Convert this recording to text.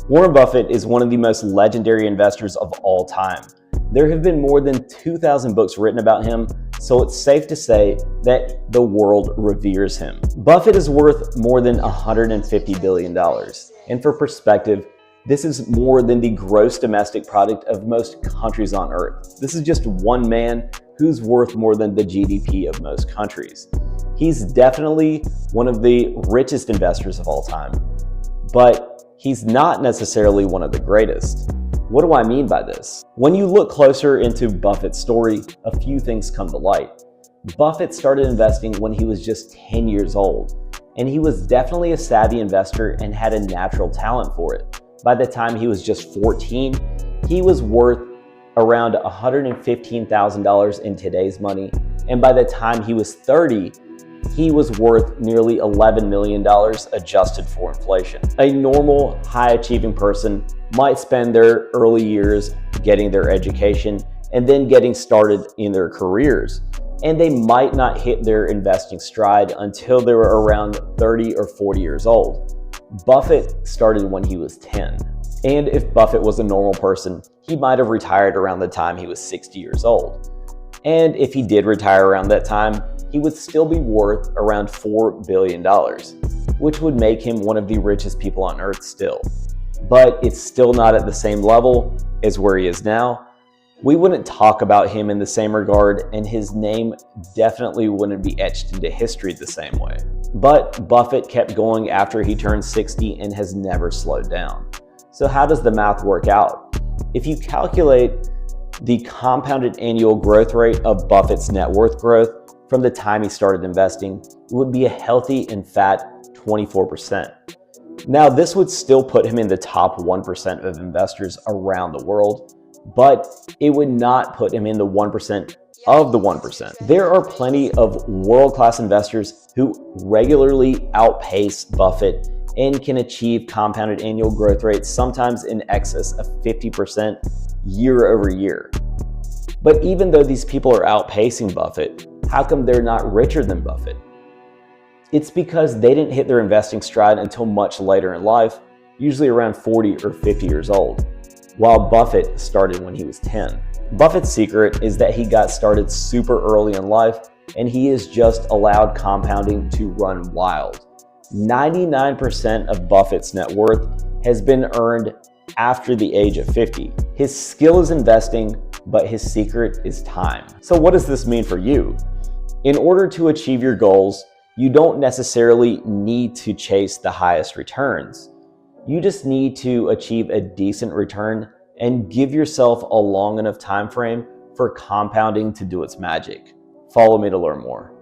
Warren Buffett is one of the most legendary investors of all time. There have been more than 2,000 books written about him, so it's safe to say that the world reveres him. Buffett is worth more than $150 billion. And for perspective, this is more than the gross domestic product of most countries on earth. This is just one man who's worth more than the GDP of most countries. He's definitely one of the richest investors of all time, but he's not necessarily one of the greatest. What do I mean by this? When you look closer into Buffett's story, a few things come to light. Buffett started investing when he was just 10 years old, and he was definitely a savvy investor and had a natural talent for it. By the time he was just 14, he was worth around $115,000 in today's money, and by the time he was 30, he was worth nearly $11 million adjusted for inflation. A normal, high-achieving person might spend their early years getting their education and then getting started in their careers, and they might not hit their investing stride until they were around 30 or 40 years old. Buffett started when he was 10. And if Buffett was a normal person, he might have retired around the time he was 60 years old. And if he did retire around that time, he would still be worth around $4 billion, which would make him one of the richest people on earth still. But it's still not at the same level as where he is now. We wouldn't talk about him in the same regard, and his name definitely wouldn't be etched into history the same way. But Buffett kept going after he turned 60 and has never slowed down. So how does the math work out? If you calculate the compounded annual growth rate of Buffett's net worth growth from the time he started investing, it would be a healthy and fat 24%. Now, this would still put him in the top 1% of investors around the world, but it would not put him in the 1% of the 1%. There are plenty of world-class investors who regularly outpace Buffett and can achieve compounded annual growth rates sometimes in excess of 50% year over year. But even though these people are outpacing Buffett, how come they're not richer than Buffett? It's because they didn't hit their investing stride until much later in life, usually around 40 or 50 years old, while Buffett started when he was 10. Buffett's secret is that he got started super early in life, and he has just allowed compounding to run wild. 99% of Buffett's net worth has been earned after the age of 50. His skill is investing, but his secret is time. So what does this mean for you? In order to achieve your goals, you don't necessarily need to chase the highest returns. You just need to achieve a decent return and give yourself a long enough time frame for compounding to do its magic. Follow me to learn more.